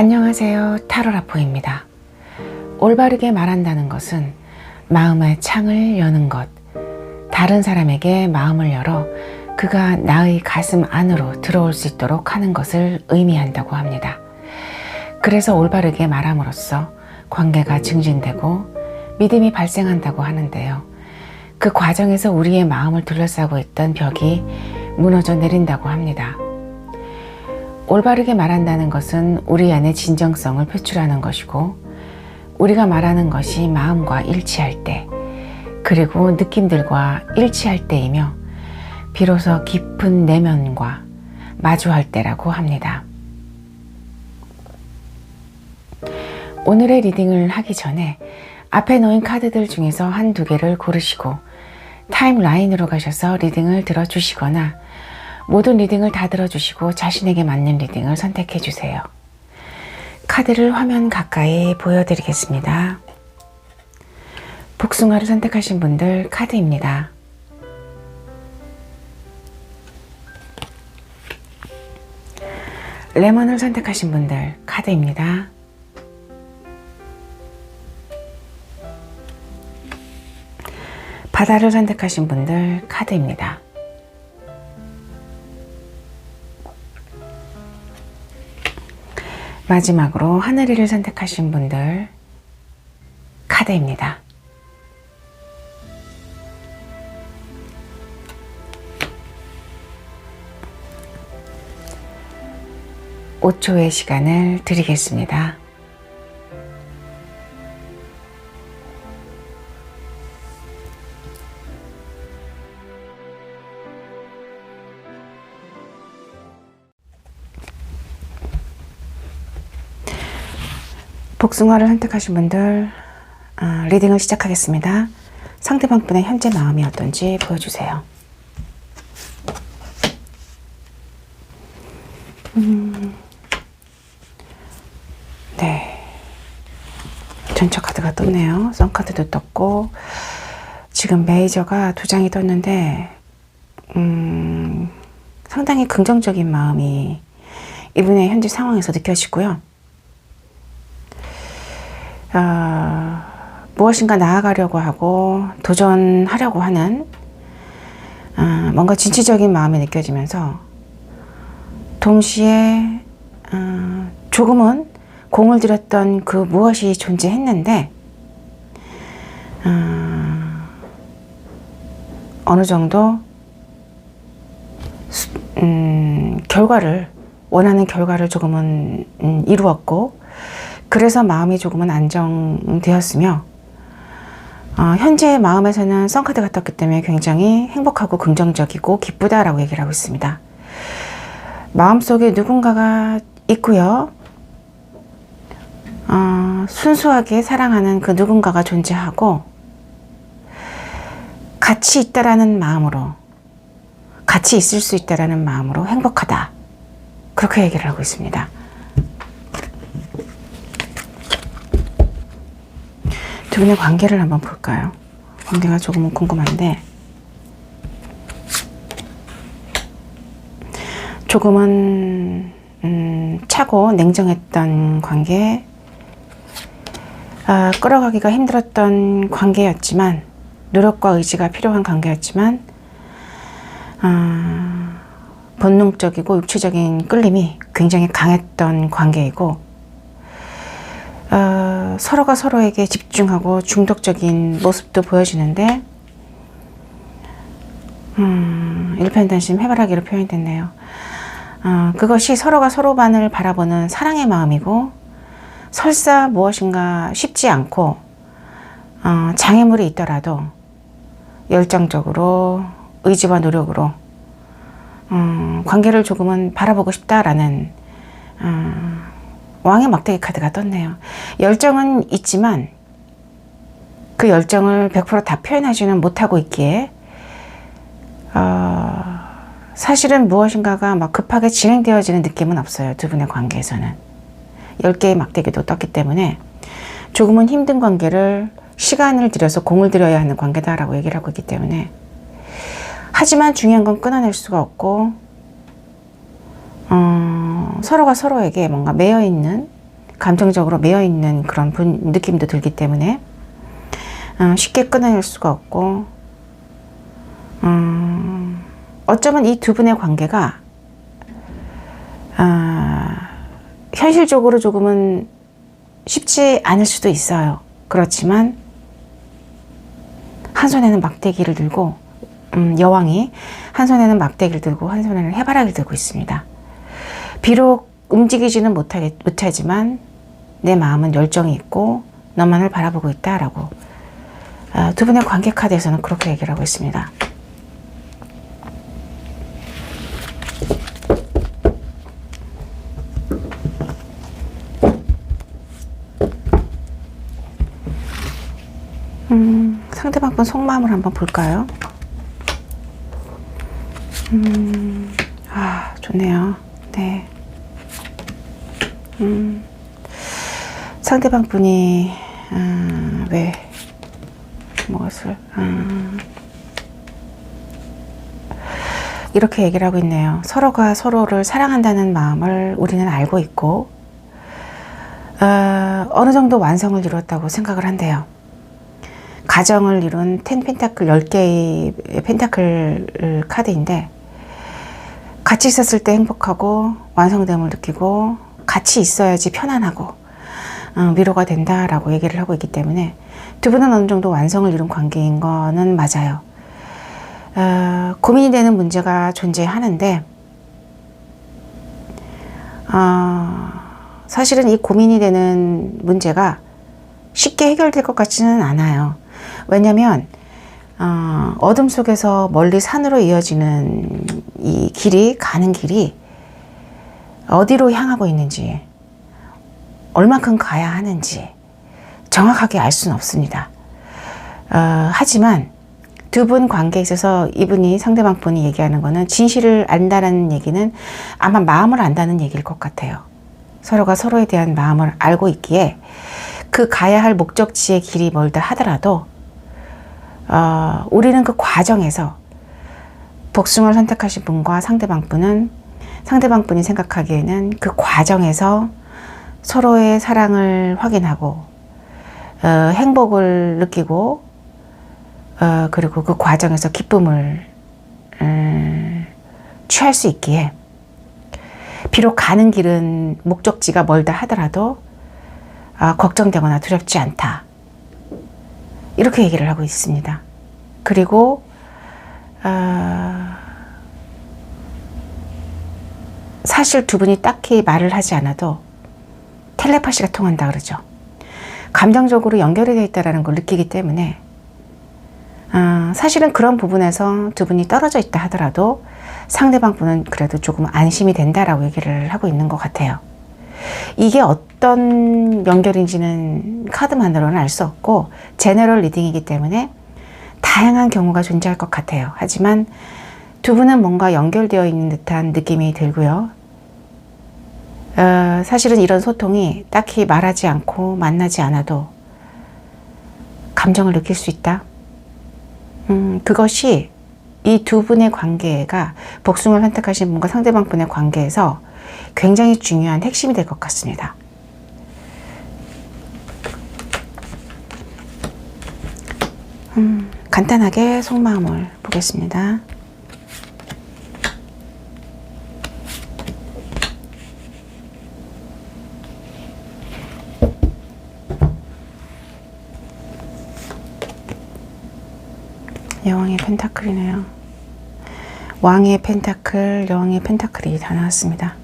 안녕하세요. 타로라포입니다. 올바르게 말한다는 것은 마음의 창을 여는 것, 다른 사람에게 마음을 열어 그가 나의 가슴 안으로 들어올 수 있도록 하는 것을 의미한다고 합니다. 그래서 올바르게 말함으로써 관계가 증진되고 믿음이 발생한다고 하는데요. 그 과정에서 우리의 마음을 둘러싸고 있던 벽이 무너져 내린다고 합니다. 올바르게 말한다는 것은 우리 안의 진정성을 표출하는 것이고, 우리가 말하는 것이 마음과 일치할 때, 그리고 느낌들과 일치할 때이며 비로소 깊은 내면과 마주할 때라고 합니다. 오늘의 리딩을 하기 전에 앞에 놓인 카드들 중에서 한두 개를 고르시고 타임라인으로 가셔서 리딩을 들어주시거나 모든 리딩을 다 들어주시고 자신에게 맞는 리딩을 선택해 주세요. 카드를 화면 가까이 보여드리겠습니다. 복숭아를 선택하신 분들 카드입니다. 레몬을 선택하신 분들 카드입니다. 바다를 선택하신 분들 카드입니다. 마지막으로 하늘이를 선택하신 분들 카드입니다. (5초의) 시간을 드리겠습니다. 복숭아를 선택하신 분들 리딩을 시작하겠습니다. 상대방 분의 현재 마음이 어떤지 보여주세요. 네, 전처 카드가 떴네요. 썬카드도 떴고 지금 메이저가 2장이 떴는데 상당히 긍정적인 마음이 이분의 현재 상황에서 느껴지고요. 무엇인가 나아가려고 하고 도전하려고 하는 뭔가 진취적인 마음이 느껴지면서 동시에 조금은 공을 들였던 그 무엇이 존재했는데 어느 정도 원하는 결과를 조금은 이루었고, 그래서 마음이 조금은 안정되었으며 현재 마음에서는 썬카드가 떴기 때문에 굉장히 행복하고 긍정적이고 기쁘다라고 얘기를 하고 있습니다. 마음속에 누군가가 있고요. 순수하게 사랑하는 그 누군가가 존재하고 같이 있다라는 마음으로, 같이 있을 수 있다라는 마음으로 행복하다, 그렇게 얘기를 하고 있습니다. 두 분의 관계를 한번 볼까요? 관계가 조금은 궁금한데, 조금은 차고 냉정했던 관계, 끌어가기가 힘들었던 관계였지만, 노력과 의지가 필요한 관계였지만 본능적이고 육체적인 끌림이 굉장히 강했던 관계이고, 서로가 서로에게 집중하고 중독적인 모습도 보여지는데 일편단심 해바라기로 표현됐네요. 그것이 서로가 서로만을 바라보는 사랑의 마음이고, 설사 무엇인가 쉽지 않고 장애물이 있더라도 열정적으로 의지와 노력으로 관계를 조금은 바라보고 싶다라는 왕의 막대기 카드가 떴네요. 열정은 있지만 그 열정을 100% 다 표현하지는 못하고 있기에 사실은 무엇인가가 막 급하게 진행되어지는 느낌은 없어요. 두 분의 관계에서는 10개의 막대기도 떴기 때문에 조금은 힘든 관계를 시간을 들여서 공을 들여야 하는 관계다라고 얘기를 하고 있기 때문에, 하지만 중요한 건 끊어낼 수가 없고 서로가 서로에게 뭔가 매여 있는 감정적으로 매여있는 그런 느낌도 들기 때문에 쉽게 끊어낼 수가 없고, 어쩌면 이 두 분의 관계가 현실적으로 조금은 쉽지 않을 수도 있어요. 그렇지만 한 손에는 막대기를 들고, 여왕이 한 손에는 막대기를 들고 한 손에는 해바라기를 들고 있습니다. 비록 움직이지는 못하지만 내 마음은 열정이 있고 너만을 바라보고 있다라고, 두 분의 관계 카드에서는 그렇게 얘기를 하고 있습니다. 상대방 분 속마음을 한번 볼까요? 좋네요. 네. 상대방 분이 왜 무엇을 이렇게 얘기를 하고 있네요. 서로가 서로를 사랑한다는 마음을 우리는 알고 있고, 어느 정도 완성을 이루었다고 생각을 한대요. 가정을 이룬 10 펜타클, 10개의 펜타클 카드인데, 같이 있었을 때 행복하고 완성됨을 느끼고 같이 있어야지 편안하고 위로가 된다라고 얘기를 하고 있기 때문에 두 분은 어느 정도 완성을 이룬 관계인 거는 맞아요. 고민이 되는 문제가 존재하는데, 사실은 이 고민이 되는 문제가 쉽게 해결될 것 같지는 않아요. 왜냐면 어둠 속에서 멀리 산으로 이어지는 이 길이, 가는 길이 어디로 향하고 있는지, 얼만큼 가야 하는지 정확하게 알 수는 없습니다. 하지만 두 분 관계에 있어서 이분이, 상대방 분이 얘기하는 거는, 진실을 안다라는 얘기는 아마 마음을 안다는 얘기일 것 같아요. 서로가 서로에 대한 마음을 알고 있기에 그 가야 할 목적지의 길이 멀다 하더라도 우리는 그 과정에서, 복숭아를 선택하신 분과 상대방 분은, 상대방 분이 생각하기에는 그 과정에서 서로의 사랑을 확인하고 행복을 느끼고, 그리고 그 과정에서 기쁨을 취할 수 있기에, 비록 가는 길은 목적지가 멀다 하더라도 걱정되거나 두렵지 않다, 이렇게 얘기를 하고 있습니다. 그리고 사실 두 분이 딱히 말을 하지 않아도 텔레파시가 통한다 그러죠. 감정적으로 연결이 되어 있다는 걸 느끼기 때문에, 사실은 그런 부분에서 두 분이 떨어져 있다 하더라도 상대방 분은 그래도 조금 안심이 된다라고 얘기를 하고 있는 것 같아요. 이게 어떤 연결인지는 카드만으로는 알 수 없고, 제너럴 리딩이기 때문에 다양한 경우가 존재할 것 같아요. 하지만 두 분은 뭔가 연결되어 있는 듯한 느낌이 들고요. 사실은 이런 소통이 딱히 말하지 않고 만나지 않아도 감정을 느낄 수 있다. 그것이 이 두 분의 관계가, 복숭아를 선택하신 분과 상대방 분의 관계에서 굉장히 중요한 핵심이 될 것 같습니다. 간단하게 속마음을 보겠습니다. 여왕의 펜타클이네요. 왕의 펜타클, 여왕의 펜타클이 다 나왔습니다.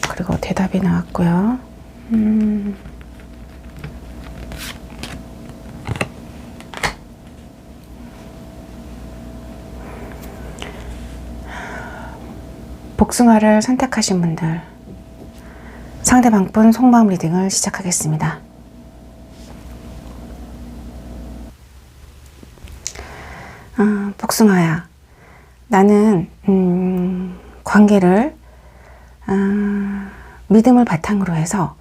그리고 대답이 나왔고요. 복숭아를 선택하신 분들, 상대방 분 속마음 리딩을 시작하겠습니다. 복숭아야, 나는 관계를 믿음을 바탕으로 해서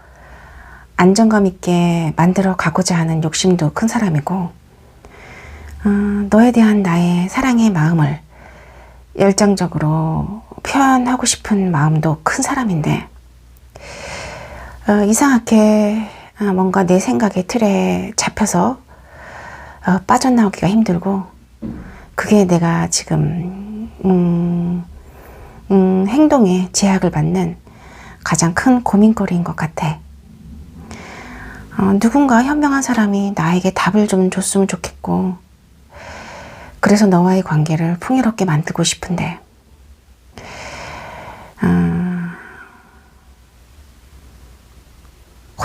안정감 있게 만들어 가고자 하는 욕심도 큰 사람이고, 너에 대한 나의 사랑의 마음을 열정적으로 표현하고 싶은 마음도 큰 사람인데, 이상하게 뭔가 내 생각의 틀에 잡혀서 빠져나오기가 힘들고, 그게 내가 지금 행동에 제약을 받는 가장 큰 고민거리인 것 같아. 누군가 현명한 사람이 나에게 답을 좀 줬으면 좋겠고, 그래서 너와의 관계를 풍요롭게 만들고 싶은데,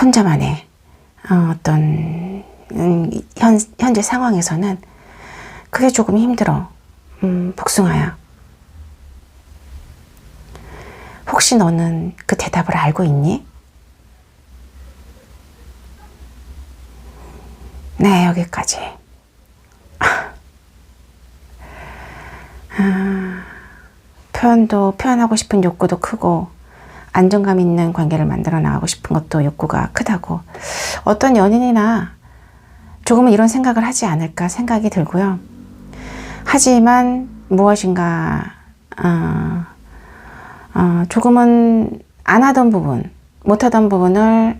혼자만의 어떤 현재 상황에서는 그게 조금 힘들어. 복숭아야. 혹시 너는 그 대답을 알고 있니? 네, 여기까지. 표현하고 싶은 욕구도 크고, 안정감 있는 관계를 만들어 나가고 싶은 것도 욕구가 크다고. 어떤 연인이나 조금은 이런 생각을 하지 않을까 생각이 들고요. 하지만 무엇인가 조금은 안 하던 부분, 못하던 부분을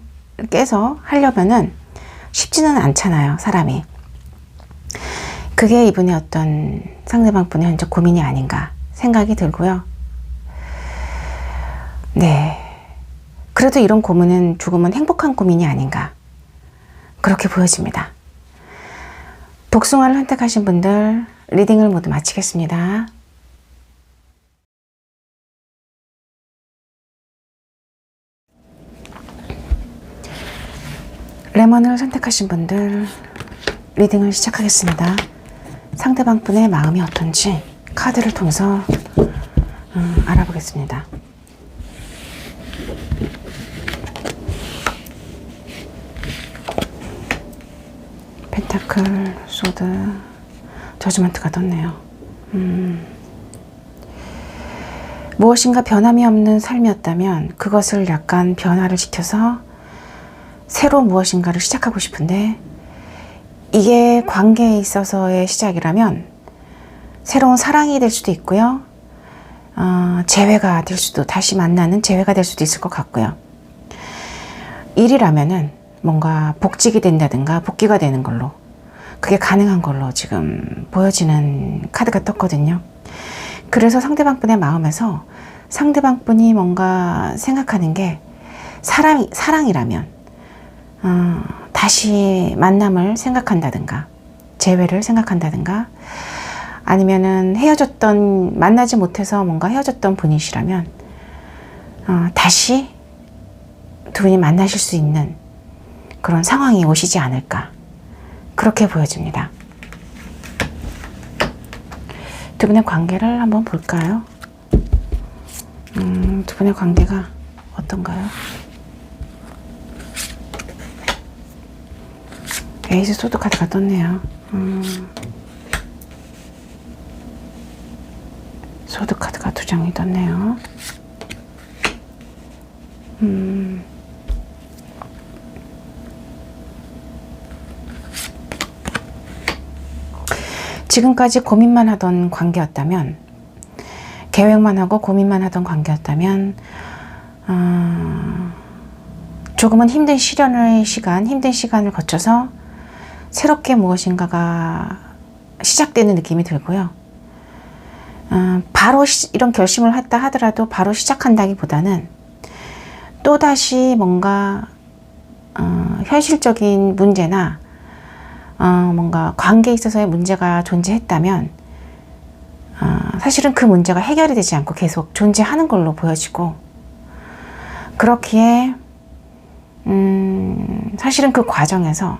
깨서 하려면은 쉽지는 않잖아요, 사람이. 그게 이분의 어떤 상대방분의 현재 고민이 아닌가 생각이 들고요. 네. 그래도 이런 고민은 조금은 행복한 고민이 아닌가, 그렇게 보여집니다. 복숭아를 선택하신 분들 리딩을 모두 마치겠습니다. 레몬을 선택하신 분들 리딩을 시작하겠습니다. 상대방 분의 마음이 어떤지 카드를 통해서 알아보겠습니다. 펜타클, 소드, 저지먼트가 떴네요. 무엇인가 변함이 없는 삶이었다면 그것을 약간 변화를 시켜서 새로 무엇인가를 시작하고 싶은데, 이게 관계에 있어서의 시작이라면 새로운 사랑이 될 수도 있고요. 재회가 될 수도, 다시 만나는 재회가 될 수도 있을 것 같고요. 일이라면은 뭔가 복직이 된다든가 복귀가 되는 걸로, 그게 가능한 걸로 지금 보여지는 카드가 떴거든요. 그래서 상대방 분의 마음에서 상대방 분이 뭔가 생각하는 게 사랑이라면 다시 만남을 생각한다든가 재회를 생각한다든가, 아니면은 만나지 못해서 뭔가 헤어졌던 분이시라면 다시 두 분이 만나실 수 있는 그런 상황이 오시지 않을까, 그렇게 보여집니다. 두 분의 관계를 한번 볼까요? 두 분의 관계가 어떤가요? 에이스 소드 카드가 떴네요. 소드 카드가 2장이 떴네요. 지금까지 고민만 하던 관계였다면, 계획만 하고 고민만 하던 관계였다면 조금은 힘든 시간을 거쳐서 새롭게 무엇인가가 시작되는 느낌이 들고요. 바로 이런 결심을 했다 하더라도 바로 시작한다기보다는 또다시 뭔가 현실적인 문제나 뭔가 관계에 있어서의 문제가 존재했다면 사실은 그 문제가 해결이 되지 않고 계속 존재하는 걸로 보여지고, 그렇기에 사실은 그 과정에서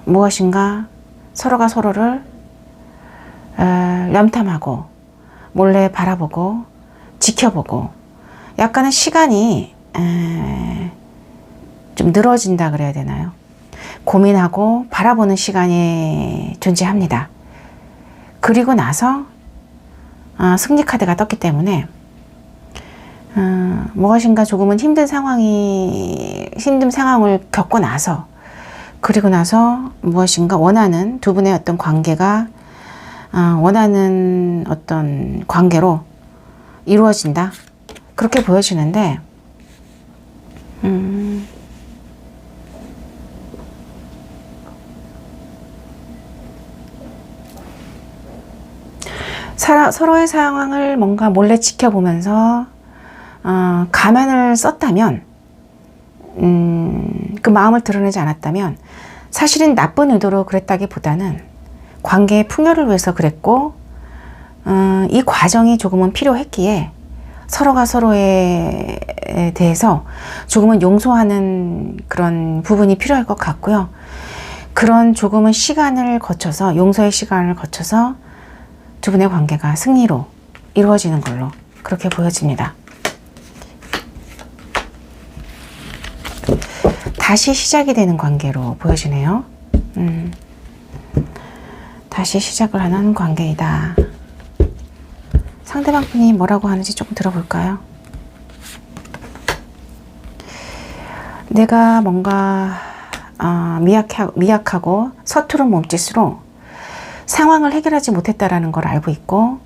무엇인가 서로가 서로를 염탐하고 몰래 바라보고 지켜보고, 약간의 시간이 좀 늘어진다 그래야 되나요? 고민하고 바라보는 시간이 존재합니다. 그리고 나서 승리 카드가 떴기 때문에 무엇인가 조금은 힘든 상황을 겪고 나서, 그리고 나서 무엇인가 원하는 두 분의 어떤 관계가 원하는 어떤 관계로 이루어진다, 그렇게 보여지는데 서로의 상황을 뭔가 몰래 지켜보면서 가면을 썼다면, 그 마음을 드러내지 않았다면 사실은 나쁜 의도로 그랬다기보다는 관계의 풍요를 위해서 그랬고, 이 과정이 조금은 필요했기에 서로가 서로에 대해서 조금은 용서하는 그런 부분이 필요할 것 같고요. 그런 조금은 시간을 거쳐서, 용서의 시간을 거쳐서 두 분의 관계가 승리로 이루어지는 걸로 그렇게 보여집니다. 다시 시작이 되는 관계로 보여지네요. 다시 시작을 하는 관계이다. 상대방 분이 뭐라고 하는지 조금 들어볼까요? 내가 뭔가 미약하고 서투른 몸짓으로 상황을 해결하지 못했다라는 걸 알고 있고,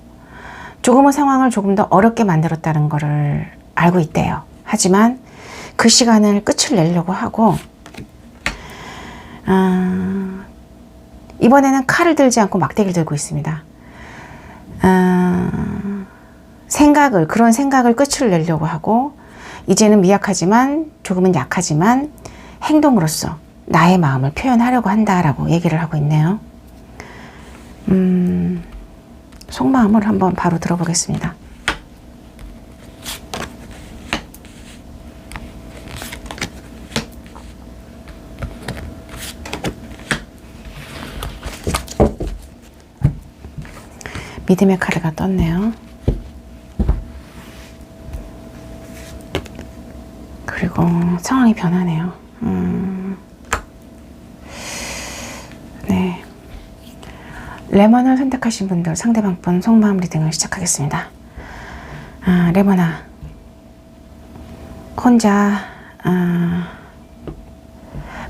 조금은 상황을 조금 더 어렵게 만들었다는 것을 알고 있대요. 하지만 그 시간을 끝을 내려고 하고, 이번에는 칼을 들지 않고 막대기를 들고 있습니다. 그런 생각을 끝을 내려고 하고, 이제는 미약하지만 조금은 약하지만 행동으로써 나의 마음을 표현하려고 한다라고 얘기를 하고 있네요. 속마음을 한번 바로 들어보겠습니다. 믿음의 카드가 떴네요. 그리고 상황이 변하네요. 네. 레몬을 선택하신 분들, 상대방 분 속마음 리딩을 시작하겠습니다. 레몬아, 혼자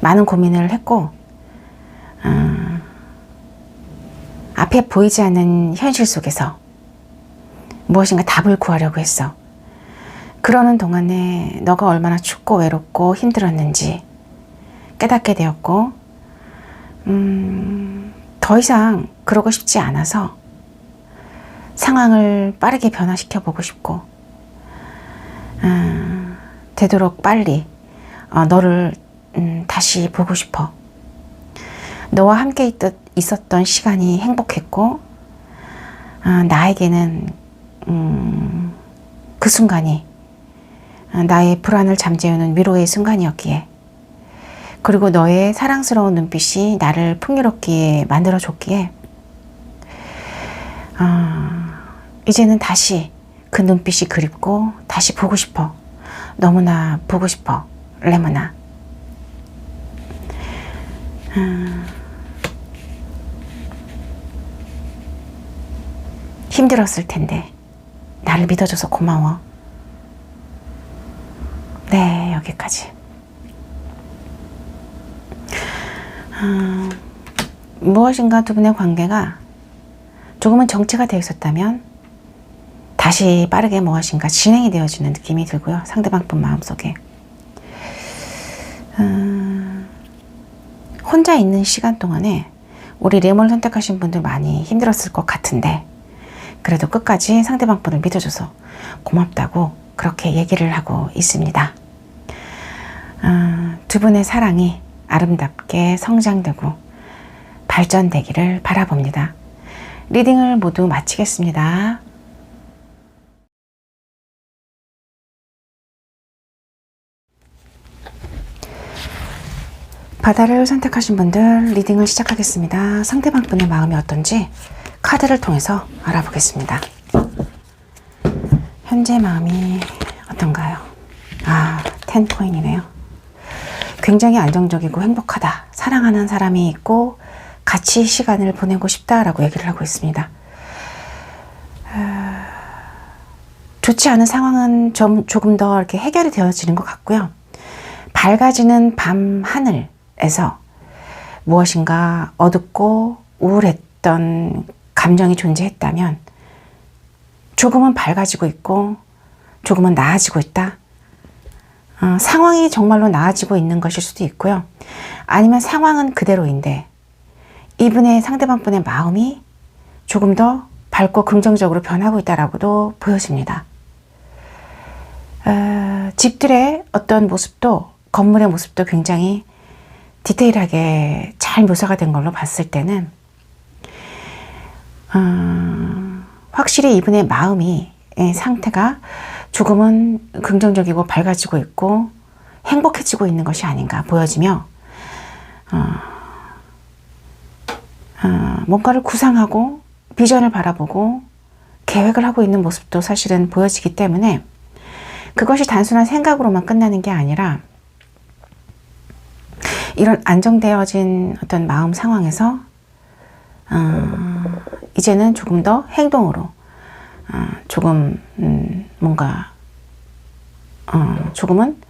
많은 고민을 했고, 앞에 보이지 않는 현실 속에서 무엇인가 답을 구하려고 했어. 그러는 동안에 너가 얼마나 춥고 외롭고 힘들었는지 깨닫게 되었고, 더 이상 그러고 싶지 않아서 상황을 빠르게 변화시켜 보고 싶고, 되도록 빨리 너를 다시 보고 싶어. 너와 함께 있었던 시간이 행복했고, 나에게는 그 순간이 나의 불안을 잠재우는 위로의 순간이었기에, 그리고 너의 사랑스러운 눈빛이 나를 풍요롭게 만들어줬기에, 이제는 다시 그 눈빛이 그립고 다시 보고 싶어. 너무나 보고 싶어, 레몬아. 힘들었을 텐데 나를 믿어줘서 고마워. 네, 여기까지. 무엇인가 두 분의 관계가 조금은 정체가 되어 있었다면 다시 빠르게 무엇인가 진행이 되어지는 느낌이 들고요. 상대방 분 마음속에 혼자 있는 시간 동안에 우리 레몬을 선택하신 분들 많이 힘들었을 것 같은데, 그래도 끝까지 상대방 분을 믿어줘서 고맙다고 그렇게 얘기를 하고 있습니다. 두 분의 사랑이 아름답게 성장되고 발전되기를 바라봅니다. 리딩을 모두 마치겠습니다. 바다를 선택하신 분들 리딩을 시작하겠습니다. 상대방 분의 마음이 어떤지 카드를 통해서 알아보겠습니다. 현재 마음이 어떤가요? 10코인이네요. 굉장히 안정적이고 행복하다. 사랑하는 사람이 있고 같이 시간을 보내고 싶다라고 얘기를 하고 있습니다. 좋지 않은 상황은 조금 더 이렇게 해결이 되어지는 것 같고요. 밝아지는 밤 하늘에서 무엇인가 어둡고 우울했던 감정이 존재했다면 조금은 밝아지고 있고 조금은 나아지고 있다. 상황이 정말로 나아지고 있는 것일 수도 있고요. 아니면 상황은 그대로인데 이분의 상대방분의 마음이 조금 더 밝고 긍정적으로 변하고 있다라고도 보여집니다. 집들의 어떤 모습도, 건물의 모습도 굉장히 디테일하게 잘 묘사가 된 걸로 봤을 때는 확실히 이분의 마음이, 상태가 조금은 긍정적이고 밝아지고 있고 행복해지고 있는 것이 아닌가 보여지며, 뭔가를 구상하고 비전을 바라보고 계획을 하고 있는 모습도 사실은 보여지기 때문에 그것이 단순한 생각으로만 끝나는 게 아니라 이런 안정되어진 어떤 마음 상황에서 이제는 조금 더 행동으로 조금 뭔가 조금은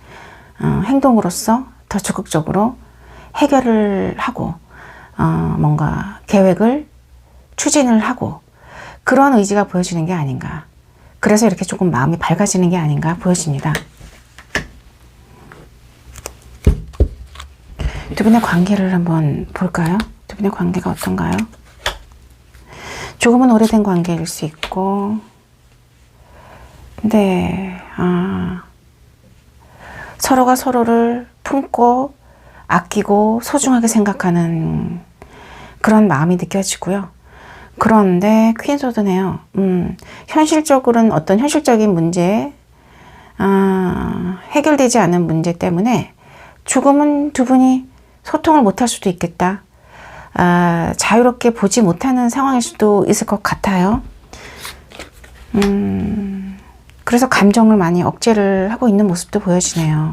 행동으로서 더 적극적으로 해결을 하고 뭔가 계획을 추진을 하고 그런 의지가 보여지는 게 아닌가. 그래서 이렇게 조금 마음이 밝아지는 게 아닌가 보여집니다. 두 분의 관계를 한번 볼까요? 두 분의 관계가 어떤가요? 조금은 오래된 관계일 수 있고, 근데 서로가 서로를 품고 아끼고 소중하게 생각하는 그런 마음이 느껴지고요. 그런데 퀸 소드네요. 현실적으로는 어떤 현실적인 문제, 해결되지 않은 문제 때문에 조금은 두 분이 소통을 못할 수도 있겠다. 자유롭게 보지 못하는 상황일 수도 있을 것 같아요. 그래서 감정을 많이 억제를 하고 있는 모습도 보여지네요.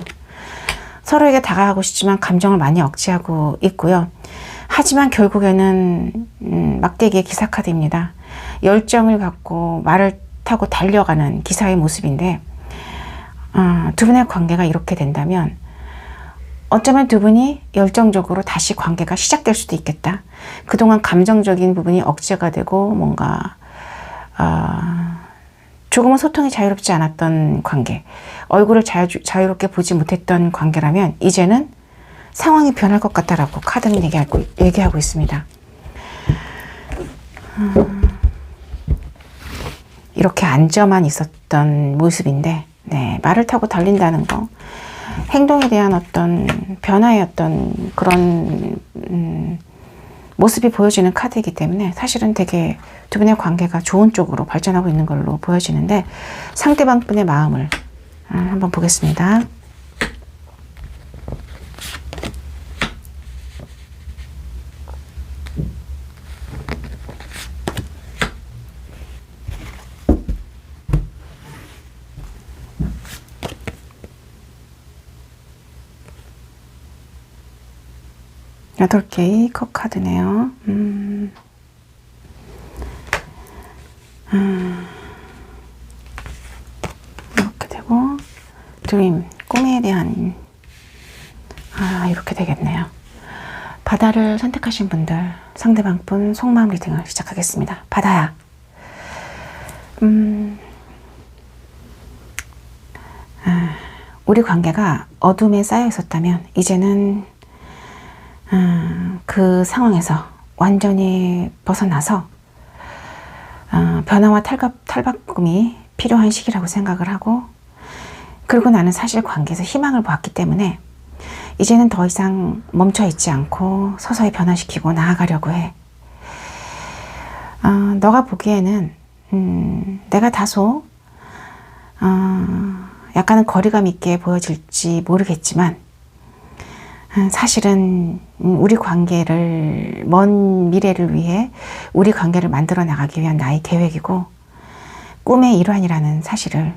서로에게 다가가고 싶지만 감정을 많이 억제하고 있고요. 하지만 결국에는 막대기의 기사카드입니다. 열정을 갖고 말을 타고 달려가는 기사의 모습인데, 두 분의 관계가 이렇게 된다면 어쩌면 두 분이 열정적으로 다시 관계가 시작될 수도 있겠다. 그동안 감정적인 부분이 억제가 되고 뭔가 조금은 소통이 자유롭지 않았던 관계, 얼굴을 자유롭게 보지 못했던 관계라면 이제는 상황이 변할 것 같다라고 카드는 얘기하고 있습니다. 이렇게 앉아만 있었던 모습인데, 네, 말을 타고 달린다는 거, 행동에 대한 어떤 변화의 어떤 그런 모습이 보여지는 카드이기 때문에 사실은 되게 두 분의 관계가 좋은 쪽으로 발전하고 있는 걸로 보여지는데, 상대방 분의 마음을 한번 보겠습니다. 여덟 개의 컵 카드네요. 이렇게 되고, 드림, 꿈에 대한, 이렇게 되겠네요. 바다를 선택하신 분들, 상대방 분 속마음 리딩을 시작하겠습니다. 바다야. 우리 관계가 어둠에 쌓여 있었다면 이제는 그 상황에서 완전히 벗어나서 변화와 탈바꿈이 필요한 시기라고 생각을 하고, 그리고 나는 사실 관계에서 희망을 보았기 때문에 이제는 더 이상 멈춰 있지 않고 서서히 변화시키고 나아가려고 해. 너가 보기에는 내가 다소 약간은 거리감 있게 보여질지 모르겠지만 사실은 우리 관계를, 먼 미래를 위해 우리 관계를 만들어 나가기 위한 나의 계획이고 꿈의 일환이라는 사실을,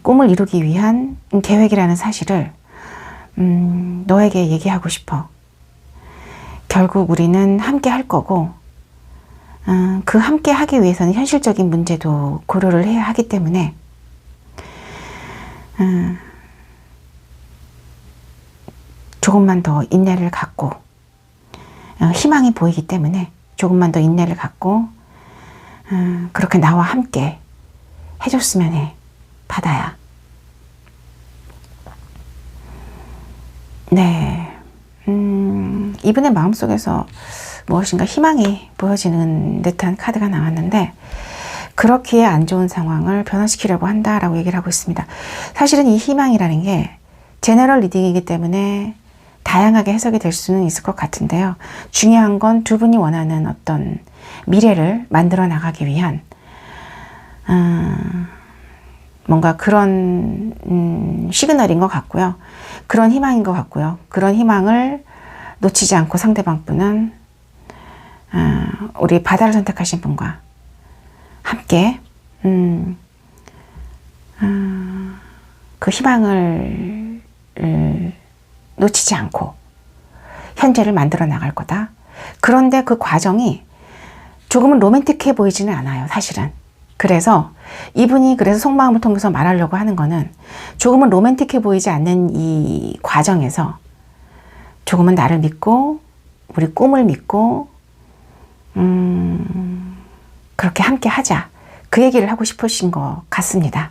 꿈을 이루기 위한 계획이라는 사실을 너에게 얘기하고 싶어. 결국 우리는 함께 할 거고, 그 함께 하기 위해서는 현실적인 문제도 고려를 해야 하기 때문에 조금만 더 인내를 갖고, 희망이 보이기 때문에 조금만 더 인내를 갖고 그렇게 나와 함께 해줬으면 해. 바다야. 네. 이분의 마음속에서 무엇인가 희망이 보여지는 듯한 카드가 나왔는데, 그렇기에 안 좋은 상황을 변화시키려고 한다라고 얘기를 하고 있습니다. 사실은 이 희망이라는 게 제너럴 리딩이기 때문에 다양하게 해석이 될 수는 있을 것 같은데요. 중요한 건 두 분이 원하는 어떤 미래를 만들어 나가기 위한 뭔가 그런 시그널인 것 같고요. 그런 희망인 것 같고요. 그런 희망을 놓치지 않고 상대방 분은 우리 바다를 선택하신 분과 함께 그 희망을 놓치지 않고 현재를 만들어 나갈 거다. 그런데 그 과정이 조금은 로맨틱해 보이지는 않아요, 사실은. 그래서 이분이 그래서 속마음을 통해서 말하려고 하는 거는 조금은 로맨틱해 보이지 않는 이 과정에서 조금은 나를 믿고 우리 꿈을 믿고 그렇게 함께 하자, 그 얘기를 하고 싶으신 것 같습니다.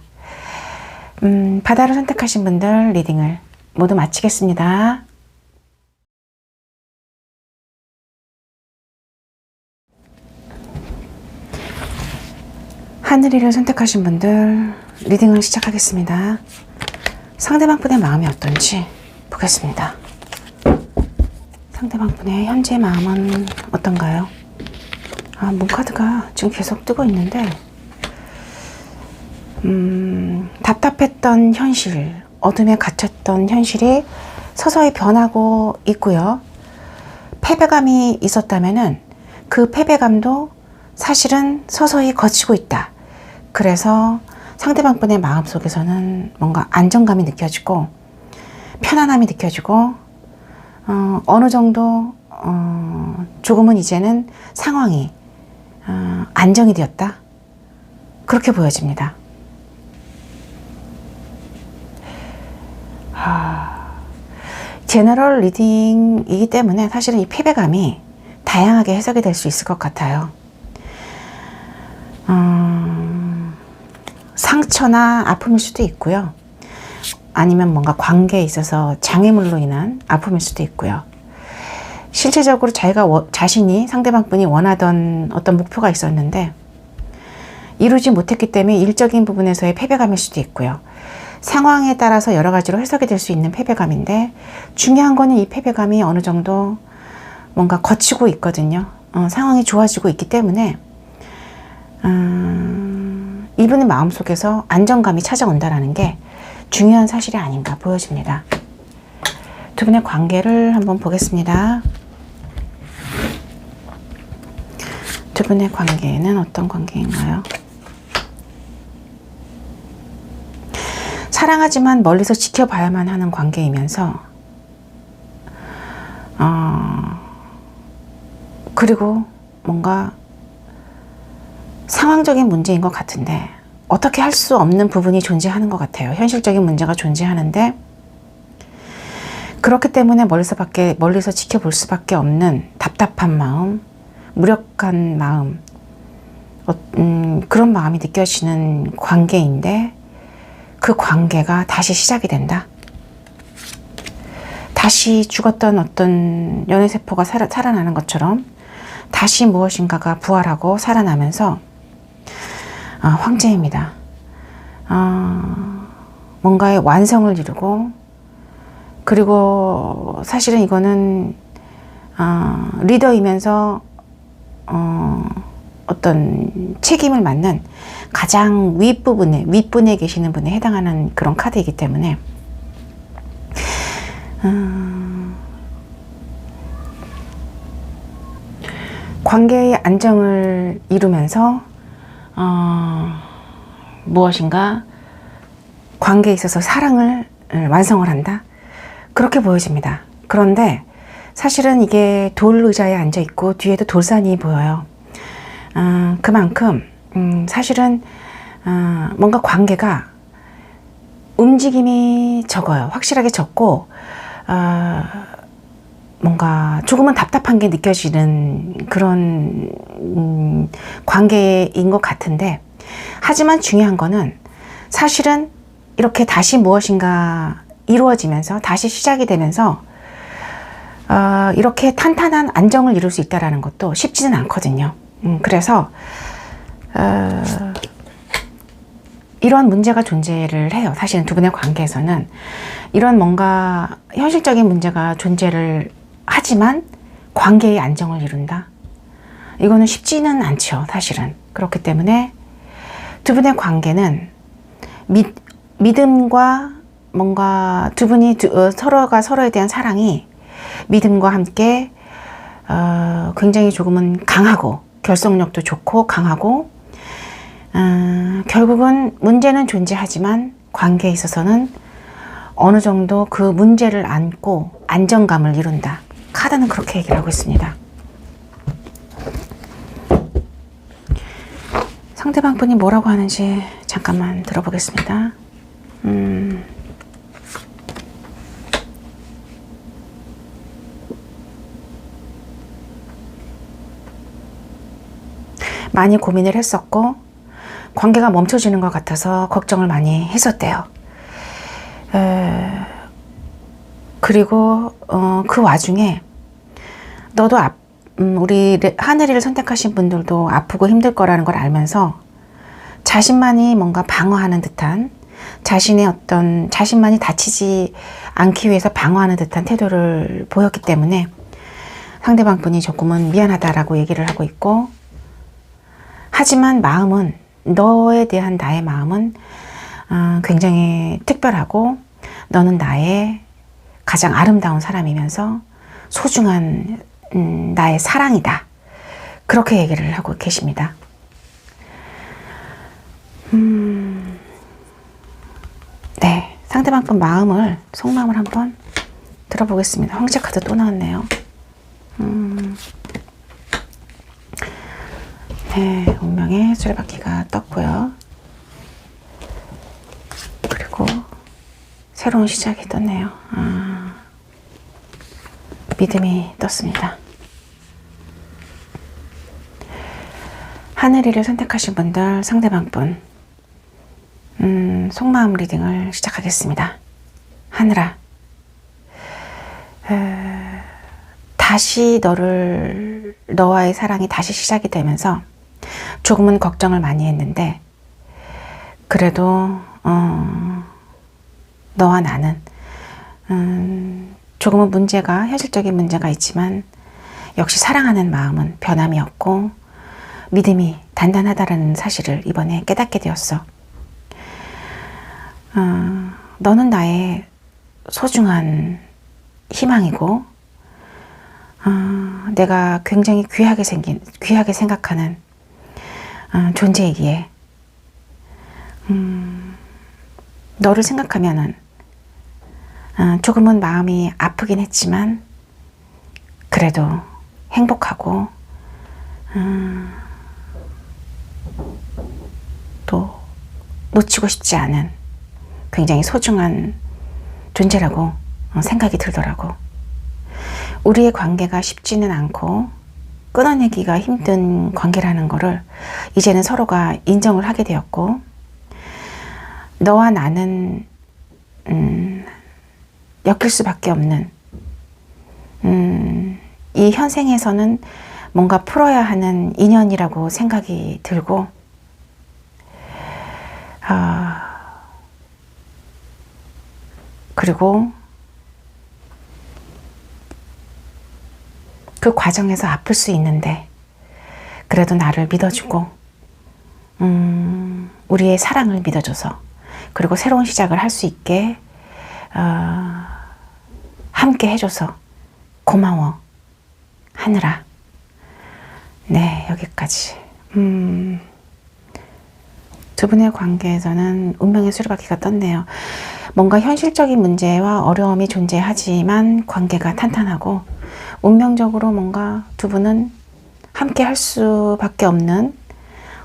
바다를 선택하신 분들 리딩을 모두 마치겠습니다. 하늘이를 선택하신 분들 리딩을 시작하겠습니다. 상대방 분의 마음이 어떤지 보겠습니다. 상대방 분의 현재 마음은 어떤가요? 문카드가 지금 계속 뜨고 있는데 답답했던 현실, 어둠에 갇혔던 현실이 서서히 변하고 있고요. 패배감이 있었다면은 그 패배감도 사실은 서서히 거치고 있다. 그래서 상대방 분의 마음속에서는 뭔가 안정감이 느껴지고 편안함이 느껴지고 어느 정도 조금은 이제는 상황이 안정이 되었다. 그렇게 보여집니다. 제너럴 리딩이기 때문에 사실은 이 패배감이 다양하게 해석이 될 수 있을 것 같아요. 상처나 아픔일 수도 있고요. 아니면 뭔가 관계에 있어서 장애물로 인한 아픔일 수도 있고요. 실제적으로 자신이 상대방 분이 원하던 어떤 목표가 있었는데 이루지 못했기 때문에 일적인 부분에서의 패배감일 수도 있고요. 상황에 따라서 여러 가지로 해석이 될 수 있는 패배감인데 중요한 거는 이 패배감이 어느 정도 뭔가 거치고 있거든요. 상황이 좋아지고 있기 때문에 이분의 마음속에서 안정감이 찾아온다는 게 중요한 사실이 아닌가 보여집니다. 두 분의 관계를 한번 보겠습니다. 두 분의 관계는 어떤 관계인가요? 사랑하지만 멀리서 지켜봐야만 하는 관계이면서 그리고 뭔가 상황적인 문제인 것 같은데 어떻게 할 수 없는 부분이 존재하는 것 같아요. 현실적인 문제가 존재하는데 그렇기 때문에 멀리서 지켜볼 수밖에 없는 답답한 마음, 무력한 마음, 그런 마음이 느껴지는 관계인데 그 관계가 다시 시작이 된다. 다시 죽었던 어떤 연애세포가 살아나는 것처럼 다시 무엇인가가 부활하고 살아나면서 황제입니다. 뭔가의 완성을 이루고 그리고 사실은 이거는 리더이면서 어떤 책임을 맡는 가장 윗분에 계시는 분에 해당하는 그런 카드이기 때문에 관계의 안정을 이루면서 무엇인가 관계에 있어서 사랑을 완성을 한다. 그렇게 보여집니다. 그런데 사실은 이게 돌 의자에 앉아 있고 뒤에도 돌산이 보여요. 그만큼 사실은 뭔가 관계가 움직임이 적어요. 확실하게 적고 뭔가 조금은 답답한 게 느껴지는 그런 관계인 것 같은데 하지만 중요한 거는 사실은 이렇게 다시 무엇인가 이루어지면서 다시 시작이 되면서 이렇게 탄탄한 안정을 이룰 수 있다는 것도 쉽지는 않거든요. 그래서 이런 문제가 존재를 해요. 사실은 두 분의 관계에서는 이런 뭔가 현실적인 문제가 존재를 하지만 관계의 안정을 이룬다. 이거는 쉽지는 않죠. 사실은. 그렇기 때문에 두 분의 관계는 믿음과 뭔가 두 분이 서로가 서로에 대한 사랑이 믿음과 함께 굉장히 조금은 강하고 결속력도 좋고 강하고 결국은 문제는 존재하지만 관계에 있어서는 어느 정도 그 문제를 안고 안정감을 이룬다. 카드는 그렇게 얘기를 하고 있습니다. 상대방 분이 뭐라고 하는지 잠깐만 들어보겠습니다. 많이 고민을 했었고 관계가 멈춰지는 것 같아서 걱정을 많이 했었대요. 그리고 그 와중에 너도 우리 하늘이를 선택하신 분들도 아프고 힘들 거라는 걸 알면서 자신만이 뭔가 방어하는 듯한 자신만이 다치지 않기 위해서 방어하는 듯한 태도를 보였기 때문에 상대방 분이 조금은 미안하다라고 얘기를 하고 있고, 하지만 마음은 너에 대한 나의 마음은 굉장히 특별하고 너는 나의 가장 아름다운 사람이면서 소중한 나의 사랑이다. 그렇게 얘기를 하고 계십니다. 네, 상대방 분 속마음을 한번 들어보겠습니다. 황제 카드 또 나왔네요. 네, 운명의 수레바퀴가 떴고요. 그리고 새로운 시작이 떴네요. 믿음이 떴습니다. 하늘이를 선택하신 분들, 상대방 분 속마음 리딩을 시작하겠습니다. 하늘아, 다시 너와의 사랑이 다시 시작이 되면서 조금은 걱정을 많이 했는데, 그래도 너와 나는 조금은 현실적인 문제가 있지만 역시 사랑하는 마음은 변함이 없고 믿음이 단단하다라는 사실을 이번에 깨닫게 되었어. 너는 나의 소중한 희망이고 내가 굉장히 귀하게 생각하는 존재이기에 너를 생각하면은 조금은 마음이 아프긴 했지만 그래도 행복하고 또 놓치고 싶지 않은 굉장히 소중한 존재라고 생각이 들더라고. 우리의 관계가 쉽지는 않고 끊어내기가 힘든 관계라는 거를 이제는 서로가 인정을 하게 되었고, 너와 나는 엮일 수밖에 없는 이 현생에서는 뭔가 풀어야 하는 인연이라고 생각이 들고, 그리고 그 과정에서 아플 수 있는데 그래도 나를 믿어주고 우리의 사랑을 믿어줘서, 그리고 새로운 시작을 할 수 있게 함께 해줘서 고마워 하늘아. 네, 여기까지. 두 분의 관계에서는 운명의 수레바퀴가 떴네요. 뭔가 현실적인 문제와 어려움이 존재하지만 관계가 탄탄하고 운명적으로 뭔가 두 분은 함께 할 수밖에 없는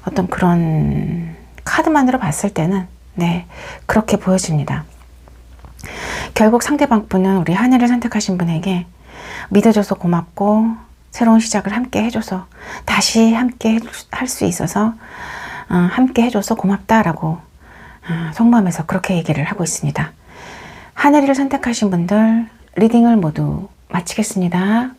어떤 그런, 카드만으로 봤을 때는 네, 그렇게 보여집니다. 결국 상대방 분은 우리 하늘을 선택하신 분에게 믿어줘서 고맙고 새로운 시작을 함께 해줘서 다시 함께 할 수 있어서 함께 해줘서 고맙다라고 속마음에서 그렇게 얘기를 하고 있습니다. 하늘이를 선택하신 분들 리딩을 모두 마치겠습니다.